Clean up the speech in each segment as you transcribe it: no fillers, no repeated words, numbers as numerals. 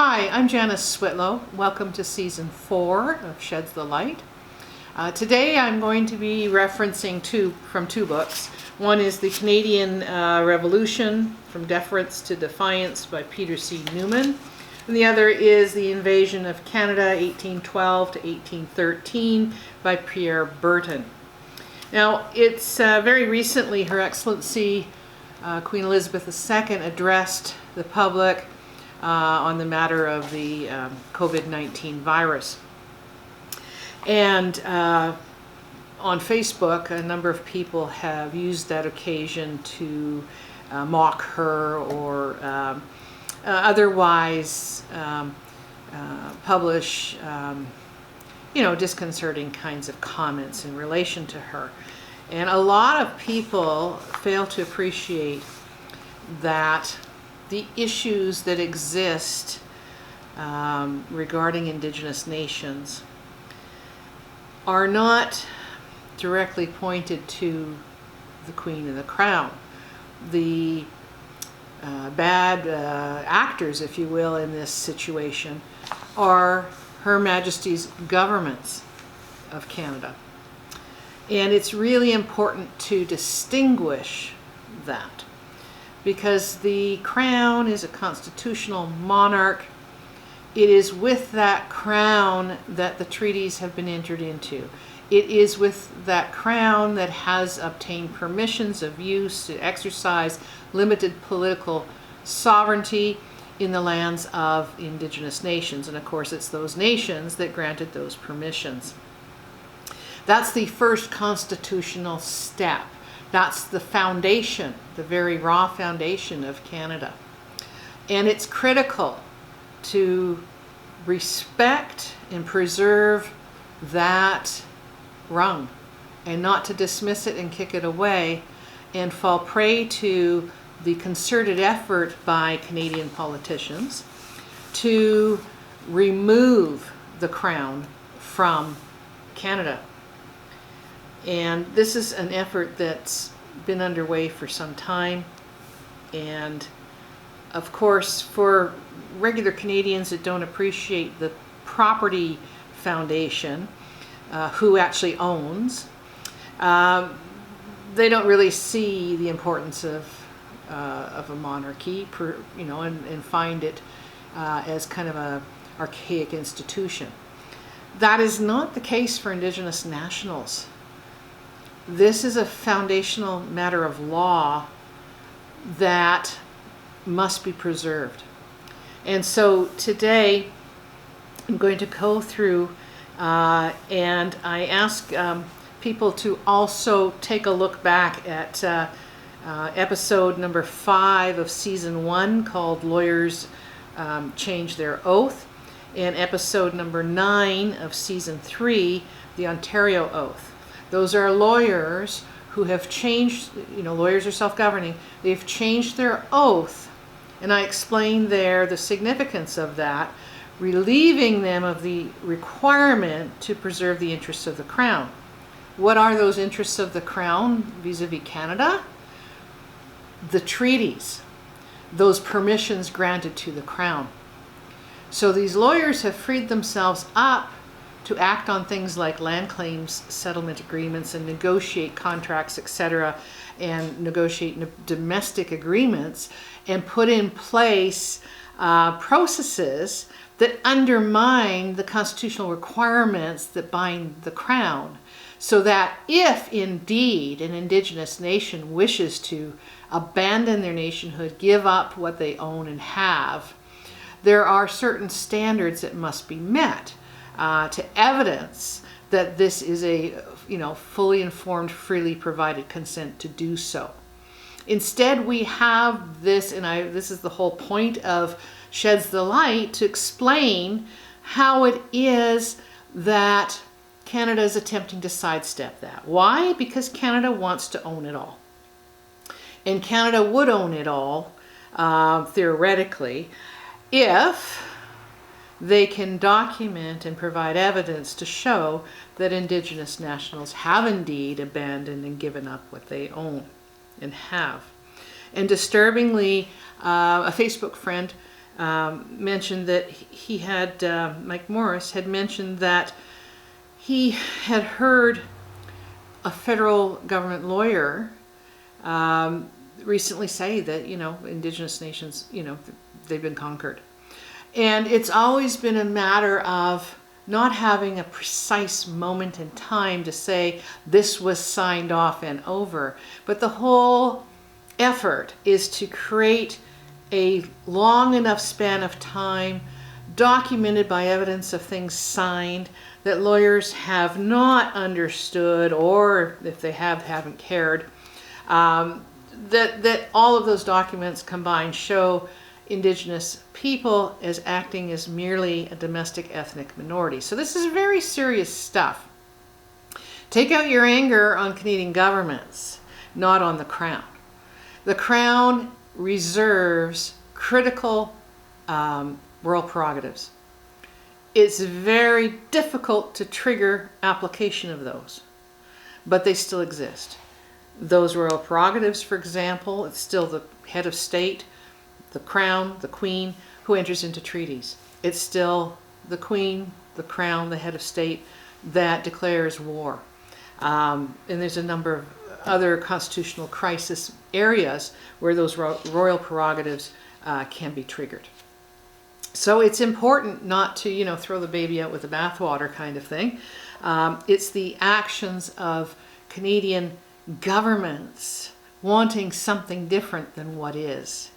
Hi, I'm Janice Switlo. Welcome to Season 4 of Sheds the Light. Today I'm going to be referencing from two books. One is The Canadian Revolution, From Deference to Defiance by Peter C. Newman. And the other is The Invasion of Canada, 1812 to 1813 by Pierre Berton. Now, it's very recently Her Excellency Queen Elizabeth II addressed the public on the matter of the COVID-19 virus. And on Facebook, a number of people have used that occasion to mock her or otherwise publish, disconcerting kinds of comments in relation to her. And a lot of people fail to appreciate that the issues that exist regarding Indigenous nations are not directly pointed to the Queen and the Crown. The bad actors, if you will, in this situation are Her Majesty's governments of Canada. And it's really important to distinguish that, because the Crown is a constitutional monarch. It is with that Crown that the treaties have been entered into. It is with that Crown that has obtained permissions of use to exercise limited political sovereignty in the lands of Indigenous nations. And of course, it's those nations that granted those permissions. That's the first constitutional step. That's the foundation, the very raw foundation of Canada. And it's critical to respect and preserve that rung and not to dismiss it and kick it away and fall prey to the concerted effort by Canadian politicians to remove the Crown from Canada. And this is an effort that's been underway for some time. And of course, for regular Canadians that don't appreciate the property foundation, who actually owns, they don't really see the importance of a monarchy, and find it as kind of an archaic institution. That is not the case for Indigenous nationals. This is a foundational matter of law that must be preserved. And so today I'm going to go through and I ask people to also take a look back at episode number 5 of season 1 called Lawyers Change Their Oath, and episode number 9 of season 3, the Ontario Oath. Those are lawyers who have changed, lawyers are self-governing. They've changed their oath, and I explained there the significance of that, relieving them of the requirement to preserve the interests of the Crown. What are those interests of the Crown vis-a-vis Canada? The treaties, those permissions granted to the Crown. So these lawyers have freed themselves up to act on things like land claims, settlement agreements, and negotiate contracts, etc., and negotiate domestic agreements, and put in place processes that undermine the constitutional requirements that bind the Crown, so that if indeed an Indigenous nation wishes to abandon their nationhood, give up what they own and have, there are certain standards that must be met to evidence that this is a fully informed, freely provided consent to do so. Instead, we have this, and this is the whole point of Sheds the Light, to explain how it is that Canada is attempting to sidestep that. Why? Because Canada wants to own it all. And Canada would own it all, theoretically, if they can document and provide evidence to show that Indigenous nationals have indeed abandoned and given up what they own and have. And disturbingly, a Facebook friend mentioned that he had, Mike Morris had mentioned that he had heard a federal government lawyer recently say that, Indigenous nations, they've been conquered. And it's always been a matter of not having a precise moment in time to say this was signed off and over. But the whole effort is to create a long enough span of time documented by evidence of things signed that lawyers have not understood, or if they have, haven't cared, that all of those documents combined show Indigenous people as acting as merely a domestic ethnic minority. So this is very serious stuff. Take out your anger on Canadian governments, not on the Crown. The Crown reserves critical royal prerogatives. It's very difficult to trigger application of those, but they still exist. Those royal prerogatives, for example, it's still the head of state, the Crown, the Queen, who enters into treaties. It's still the Queen, the Crown, the head of state that declares war. And there's a number of other constitutional crisis areas where those royal prerogatives can be triggered. So it's important not to, throw the baby out with the bathwater kind of thing. It's the actions of Canadian governments wanting something different than what is,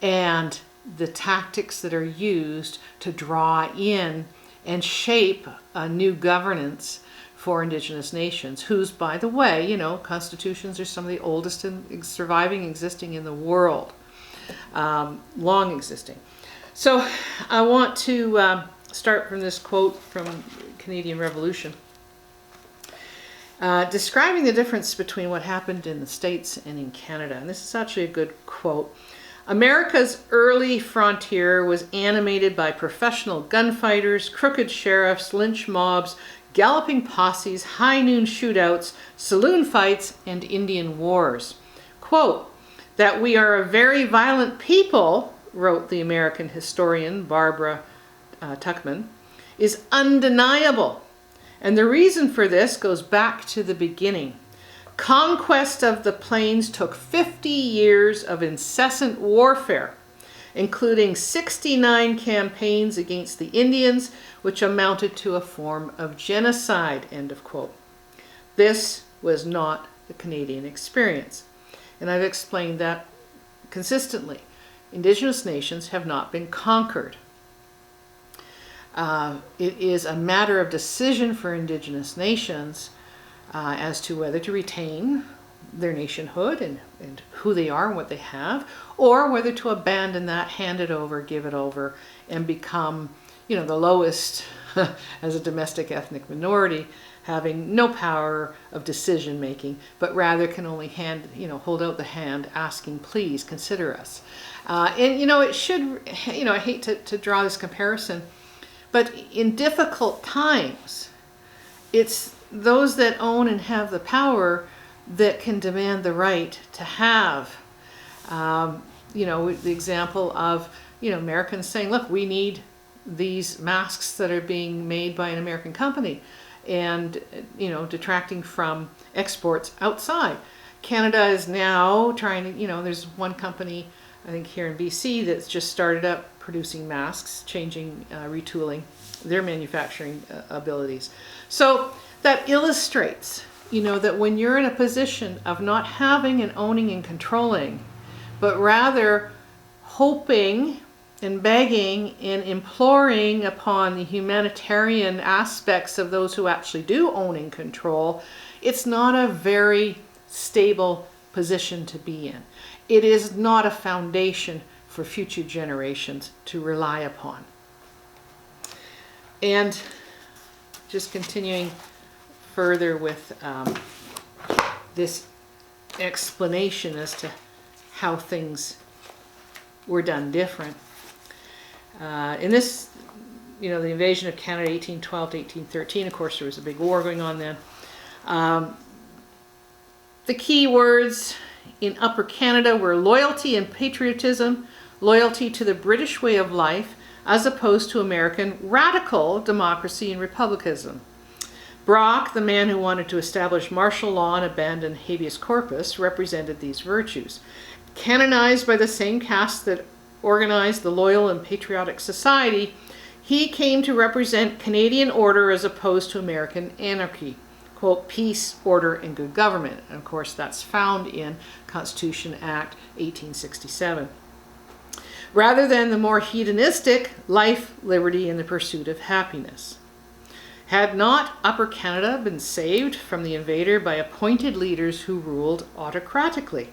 and the tactics that are used to draw in and shape a new governance for Indigenous nations, whose, by the way, constitutions are some of the oldest and surviving, existing in the world, long existing. So I want to start from this quote from Canadian Revolution, describing the difference between what happened in the States and in Canada. And this is actually a good quote. America's early frontier was animated by professional gunfighters, crooked sheriffs, lynch mobs, galloping posses, high noon shootouts, saloon fights, and Indian wars. Quote, that we are a very violent people, wrote the American historian Barbara Tuchman, is undeniable. And the reason for this goes back to the beginning. Conquest of the plains took 50 years of incessant warfare, including 69 campaigns against the Indians, which amounted to a form of genocide, end of quote. This was not the Canadian experience. And I've explained that consistently. Indigenous nations have not been conquered. It is a matter of decision for Indigenous nations as to whether to retain their nationhood and who they are and what they have, or whether to abandon that, hand it over, give it over, and become, the lowest as a domestic ethnic minority, having no power of decision making, but rather can only hold out the hand asking, please consider us. It should, I hate to draw this comparison, but in difficult times, it's those that own and have the power that can demand the right to have. The example of, Americans saying, look, we need these masks that are being made by an American company and, detracting from exports outside. Canada is now trying to, there's one company, I think here in BC, that's just started up producing masks, changing, retooling their manufacturing abilities. So that illustrates, that when you're in a position of not having and owning and controlling, but rather hoping and begging and imploring upon the humanitarian aspects of those who actually do own and control, it's not a very stable position to be in. It is not a foundation for future generations to rely upon. And just continuing further with this explanation as to how things were done different. In this, the invasion of Canada 1812 to 1813, of course there was a big war going on then. The key words in Upper Canada were loyalty and patriotism, loyalty to the British way of life as opposed to American radical democracy and republicanism. Brock, the man who wanted to establish martial law and abandon habeas corpus, represented these virtues. Canonized by the same caste that organized the Loyal and Patriotic Society, he came to represent Canadian order as opposed to American anarchy. Quote, peace, order, and good government. And of course, that's found in Constitution Act 1867. Rather than the more hedonistic life, liberty, and the pursuit of happiness. Had not Upper Canada been saved from the invader by appointed leaders who ruled autocratically?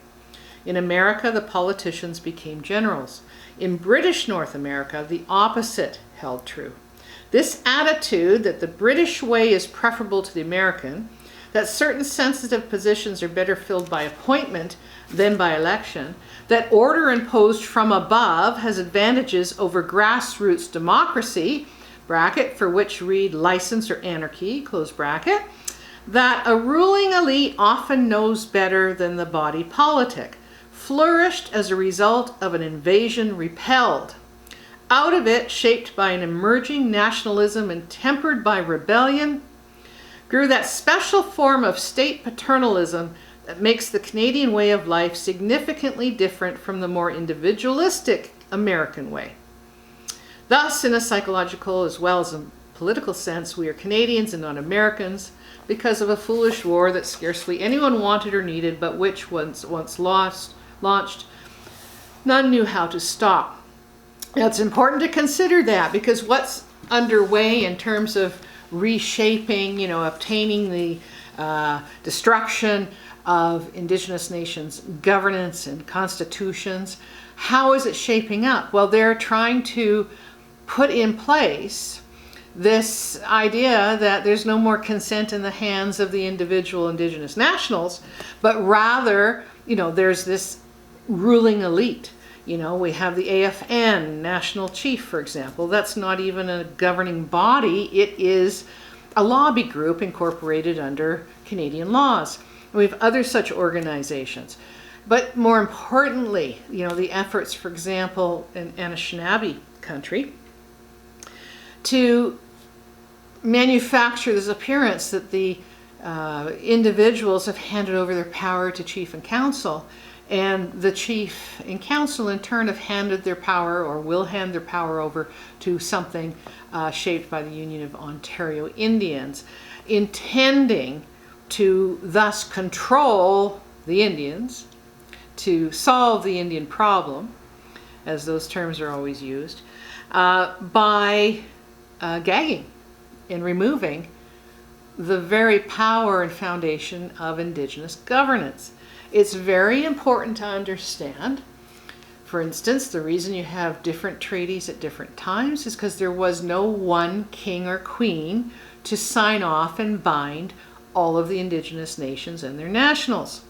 In America, the politicians became generals. In British North America, the opposite held true. This attitude that the British way is preferable to the American, that certain sensitive positions are better filled by appointment than by election, that order imposed from above has advantages over grassroots democracy, bracket, for which read license or anarchy, close bracket, that a ruling elite often knows better than the body politic, flourished as a result of an invasion repelled. Out of it, shaped by an emerging nationalism and tempered by rebellion, grew that special form of state paternalism that makes the Canadian way of life significantly different from the more individualistic American way. Thus, in a psychological as well as a political sense, we are Canadians and not Americans because of a foolish war that scarcely anyone wanted or needed, but which once launched, none knew how to stop. Now, it's important to consider that because what's underway in terms of reshaping, obtaining the destruction of Indigenous Nations governance and constitutions, how is it shaping up? Well, they're trying to put in place this idea that there's no more consent in the hands of the individual Indigenous nationals, but rather, there's this ruling elite. We have the AFN, National Chief, for example. That's not even a governing body. It is a lobby group incorporated under Canadian laws. We have other such organizations. But more importantly, the efforts, for example, in Anishinaabe country, to manufacture this appearance that the individuals have handed over their power to chief and council, and the chief and council in turn have handed their power or will hand their power over to something shaped by the Union of Ontario Indians, intending to thus control the Indians, to solve the Indian problem, as those terms are always used, by gagging and removing the very power and foundation of Indigenous governance. It's very important to understand, for instance, the reason you have different treaties at different times is because there was no one king or queen to sign off and bind all of the Indigenous nations and their nationals.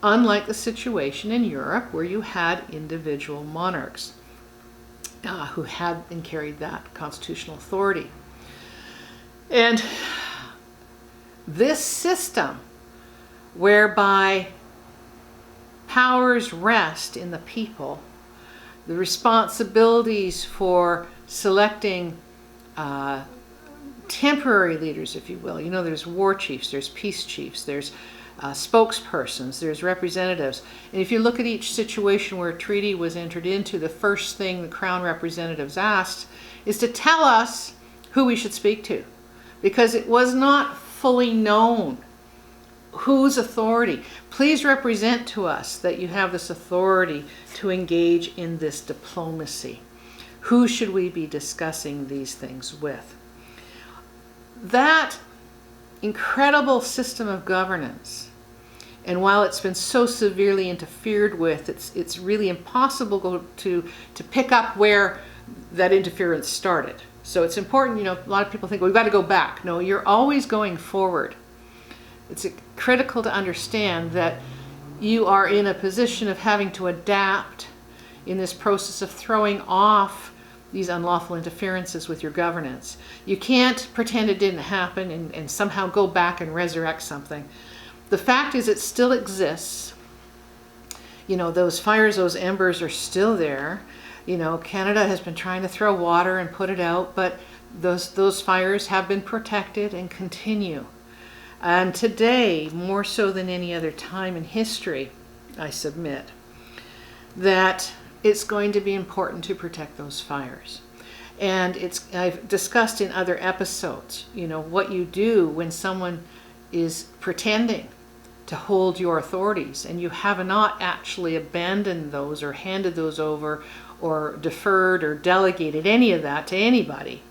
Unlike the situation in Europe where you had individual monarchs who had and carried that constitutional authority. And this system whereby powers rest in the people, the responsibilities for selecting temporary leaders, if you will. There's war chiefs, there's peace chiefs, there's spokespersons, there's representatives. And if you look at each situation where a treaty was entered into, the first thing the Crown representatives asked is to tell us who we should speak to, because it was not fully known whose authority. Please represent to us that you have this authority to engage in this diplomacy. Who should we be discussing these things with? That incredible system of governance, and while it's been so severely interfered with, it's really impossible to pick up where that interference started. So it's important, a lot of people think, well, we've got to go back. No, you're always going forward. It's critical to understand that you are in a position of having to adapt in this process of throwing off these unlawful interferences with your governance. You can't pretend it didn't happen and somehow go back and resurrect something. The fact is it still exists. you know, those fires, those embers are still there. You know, Canada has been trying to throw water and put it out, but those fires have been protected and continue. And today, more so than any other time in history, I submit, that it's going to be important to protect those fires. And I've discussed in other episodes, you know, what you do when someone is pretending to hold your authorities and you have not actually abandoned those or handed those over or deferred or delegated any of that to anybody.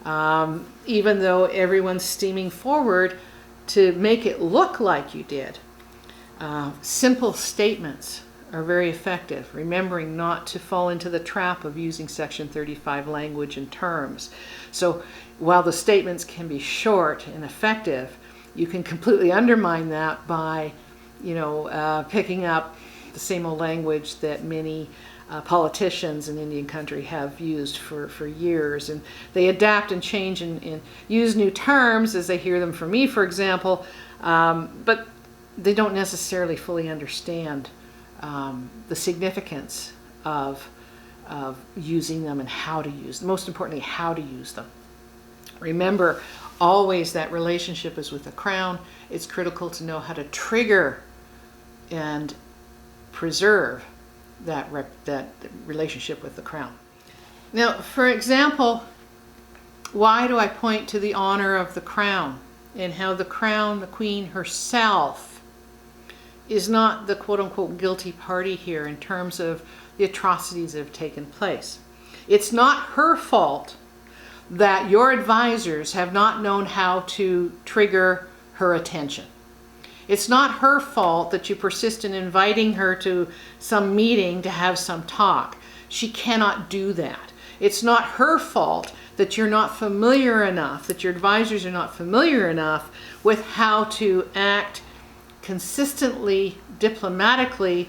Even though everyone's steaming forward to make it look like you did. Simple statements are very effective, remembering not to fall into the trap of using Section 35 language and terms. So while the statements can be short and effective, you can completely undermine that by, you know, picking up the same old language that many politicians in Indian country have used for years. And they adapt and change and use new terms as they hear them from me, for example, but they don't necessarily fully understand the significance of using them and how to use them. Most importantly, how to use them. Remember, always that relationship is with the Crown. It's critical to know how to trigger and preserve that relationship with the Crown. Now, for example, why do I point to the honor of the Crown and how the Crown, the Queen herself, is not the quote-unquote guilty party here in terms of the atrocities that have taken place? It's not her fault that your advisors have not known how to trigger her attention. It's not her fault that you persist in inviting her to some meeting to have some talk. She cannot do that. It's not her fault that you're not familiar enough, that your advisors are not familiar enough with how to act consistently, diplomatically,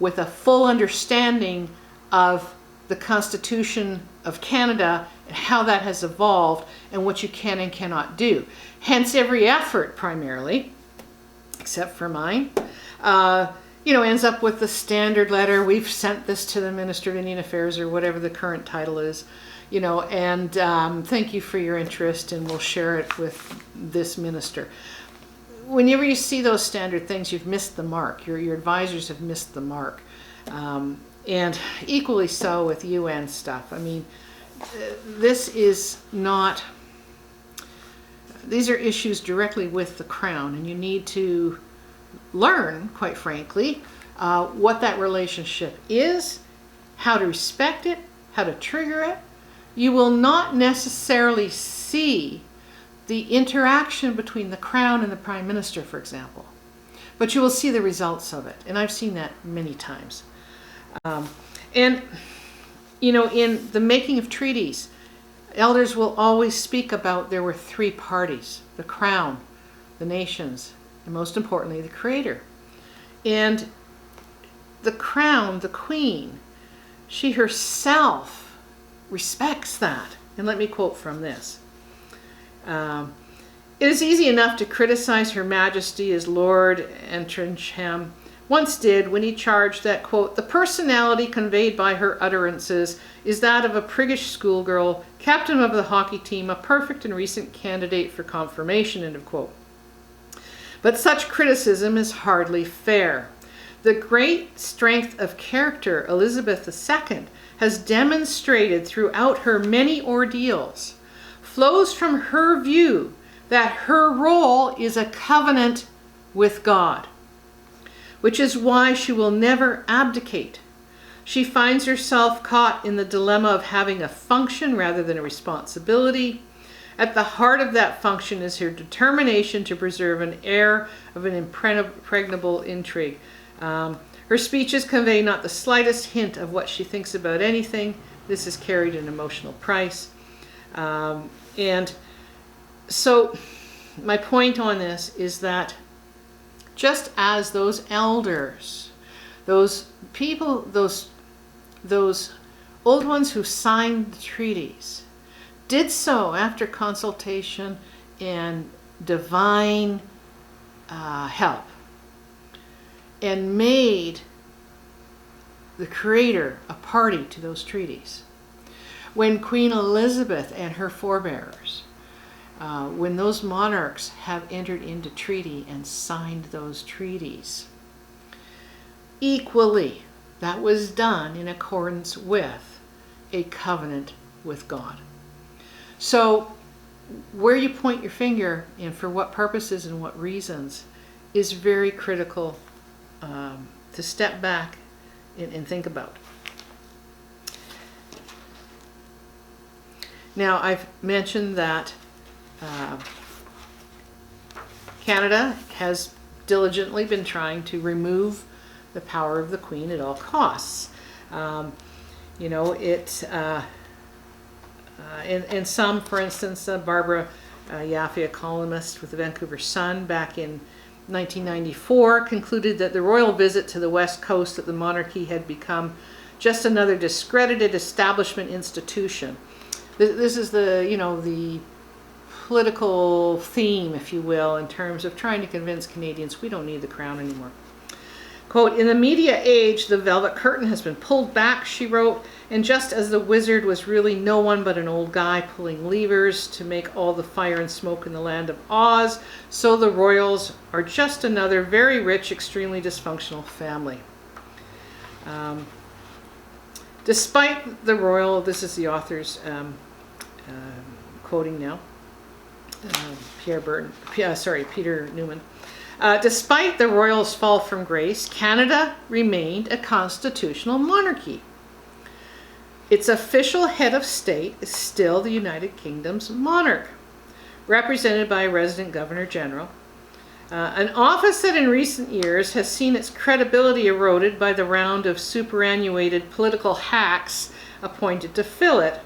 with a full understanding of the Constitution of Canada and how that has evolved and what you can and cannot do. Hence every effort, primarily, except for mine, you know, ends up with the standard letter. We've sent this to the Minister of Indian Affairs or whatever the current title is, you know, and thank you for your interest and we'll share it with this minister. Whenever you see those standard things, you've missed the mark. Your advisors have missed the mark. And equally so with UN stuff. I mean, this is not, these are issues directly with the Crown, and you need to learn, quite frankly, what that relationship is, how to respect it, how to trigger it. You will not necessarily see the interaction between the Crown and the Prime Minister, for example, but you will see the results of it, and I've seen that many times. And, you know, in the making of treaties, elders will always speak about there were three parties: the Crown, the nations, and most importantly, the Creator. And the Crown, the Queen, she herself respects that. And let me quote from this. It is easy enough to criticize Her Majesty as Lord Entrencham once did when he charged that, quote, the personality conveyed by her utterances is that of a priggish schoolgirl, captain of the hockey team, a perfect and recent candidate for confirmation, end of quote. But such criticism is hardly fair. The great strength of character Elizabeth II has demonstrated throughout her many ordeals flows from her view that her role is a covenant with God, which is why she will never abdicate. She finds herself caught in the dilemma of having a function rather than a responsibility. At the heart of that function is her determination to preserve an air of an impregnable intrigue. Her speeches convey not the slightest hint of what she thinks about anything. This has carried an emotional price. And so my point on this is that just as those elders, those people, those old ones who signed the treaties, did so after consultation and divine help, and made the creator a party to those treaties. When Queen Elizabeth and her forebears, when those monarchs have entered into treaty and signed those treaties, equally, that was done in accordance with a covenant with God. So where you point your finger and for what purposes and what reasons is very critical to step back and think about. Now, I've mentioned that Canada has diligently been trying to remove the power of the Queen at all costs. You know, and some, for instance, Barbara Yaffe, a columnist with the Vancouver Sun back in 1994, concluded that the royal visit to the West Coast of the monarchy had become just another discredited establishment institution. This is the, you know, the political theme, if you will, in terms of trying to convince Canadians we don't need the crown anymore. Quote, "In the media age, the velvet curtain has been pulled back," she wrote, "and just as the wizard was really no one but an old guy pulling levers to make all the fire and smoke in the land of Oz, so the royals are just another very rich, extremely dysfunctional family." Despite the royal, this is the author's quoting now, Peter Newman. Despite the royals' fall from grace, Canada remained a constitutional monarchy. Its official head of state is still the United Kingdom's monarch, represented by a resident governor-general, an office that in recent years has seen its credibility eroded by the round of superannuated political hacks appointed to fill it.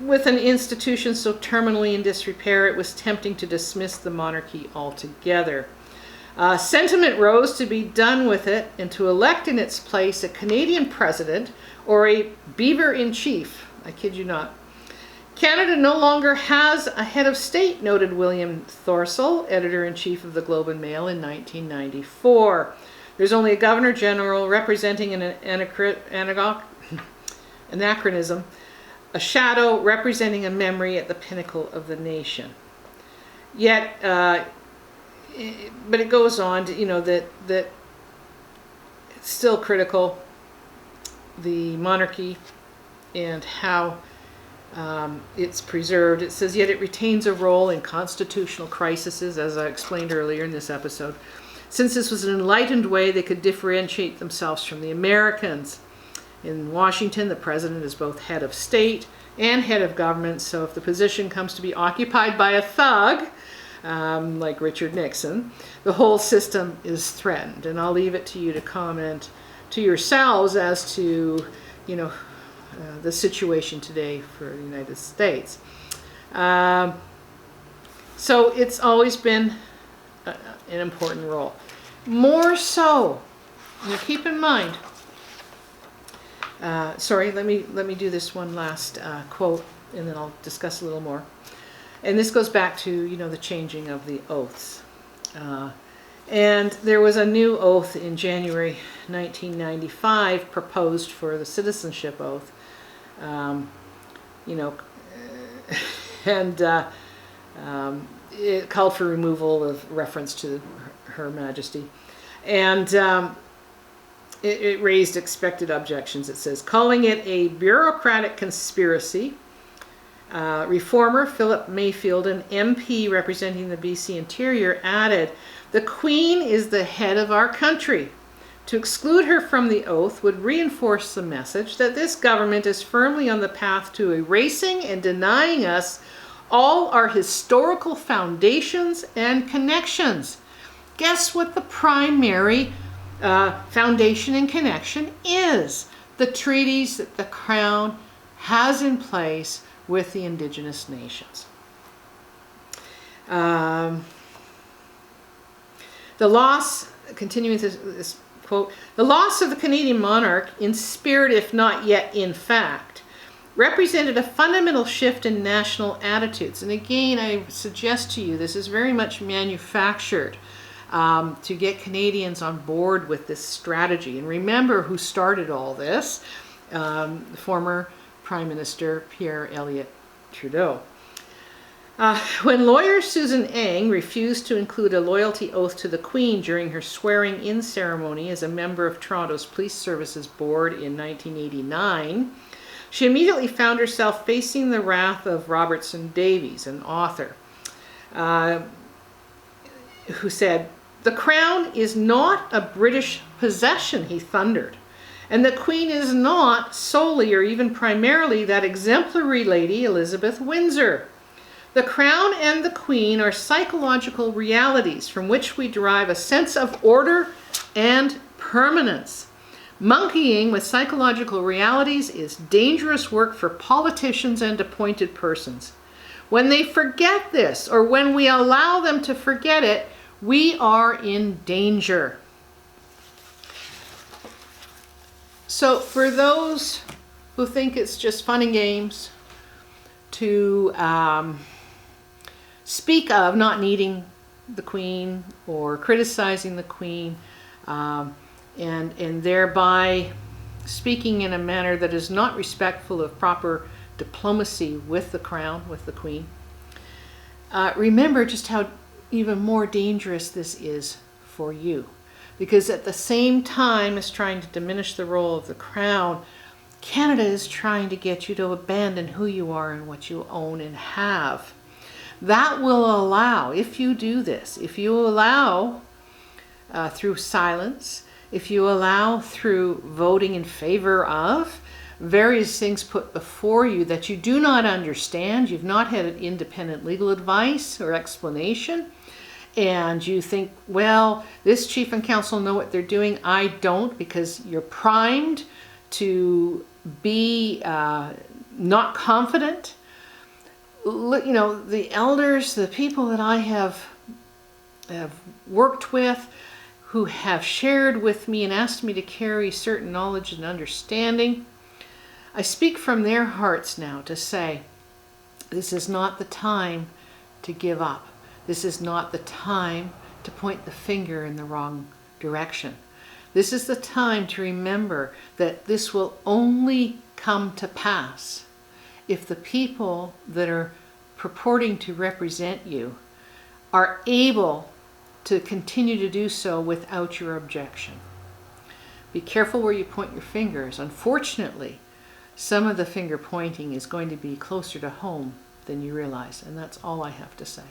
With an institution so terminally in disrepair, it was tempting to dismiss the monarchy altogether. Sentiment rose to be done with it and to elect in its place a Canadian president or a beaver-in-chief. I kid you not. Canada no longer has a head of state, noted William Thorsell, editor-in-chief of the Globe and Mail in 1994. There's only a governor-general representing an anachronism, a shadow representing a memory at the pinnacle of the nation. Yet, but it goes on to, you know, that it's still critical, the monarchy and how it's preserved. It says, yet it retains a role in constitutional crises, as I explained earlier in this episode, since this was an enlightened way they could differentiate themselves from the Americans. In Washington, the president is both head of state and head of government, so if the position comes to be occupied by a thug, like Richard Nixon, the whole system is threatened. And I'll leave it to you to comment to yourselves as to, you know, the situation today for the United States. So it's always been an important role. More so, now keep in mind, sorry, let me do this one last quote, and then I'll discuss a little more. And this goes back to, you know, the changing of the oaths. And there was a new oath in January 1995 proposed for the citizenship oath. You know, and it called for removal of reference to Her Majesty. And it raised expected objections. It says, calling it a bureaucratic conspiracy, reformer Philip Mayfield, an MP representing the BC Interior, added, "The Queen is the head of our country. To exclude her from the oath would reinforce the message that this government is firmly on the path to erasing and denying us all our historical foundations and connections." Guess what the primary foundation and connection is? The treaties that the Crown has in place with the Indigenous Nations. The loss, continuing this quote, "the loss of the Canadian monarch, in spirit if not yet in fact, represented a fundamental shift in national attitudes." And again, I suggest to you, this is very much manufactured. to get Canadians on board with this strategy. And remember who started all this, former Prime Minister Pierre Elliott Trudeau. When lawyer Susan Eng refused to include a loyalty oath to the Queen during her swearing-in ceremony as a member of Toronto's Police Services Board in 1989, she immediately found herself facing the wrath of Robertson Davies, an author, who said, "The Crown is not a British possession," he thundered, "and the Queen is not solely or even primarily that exemplary lady Elizabeth Windsor. The Crown and the Queen are psychological realities from which we derive a sense of order and permanence. Monkeying with psychological realities is dangerous work for politicians and appointed persons. When they forget this, or when we allow them to forget it, we are in danger." So for those who think it's just fun and games to speak of not needing the Queen or criticizing the Queen, and thereby speaking in a manner that is not respectful of proper diplomacy with the Crown, with the Queen, remember just how even more dangerous this is for you. Because at the same time as trying to diminish the role of the Crown, Canada is trying to get you to abandon who you are and what you own and have. That will allow, if you do this, if you allow through silence, if you allow through voting in favor of various things put before you that you do not understand, you've not had independent legal advice or explanation, and you think, well, this chief and council know what they're doing, I don't, because you're primed to be not confident. You know, the elders, the people that I have worked with, who have shared with me and asked me to carry certain knowledge and understanding, I speak from their hearts now to say, this is not the time to give up. This is not the time to point the finger in the wrong direction. This is the time to remember that this will only come to pass if the people that are purporting to represent you are able to continue to do so without your objection. Be careful where you point your fingers. Unfortunately, some of the finger pointing is going to be closer to home than you realize, and that's all I have to say.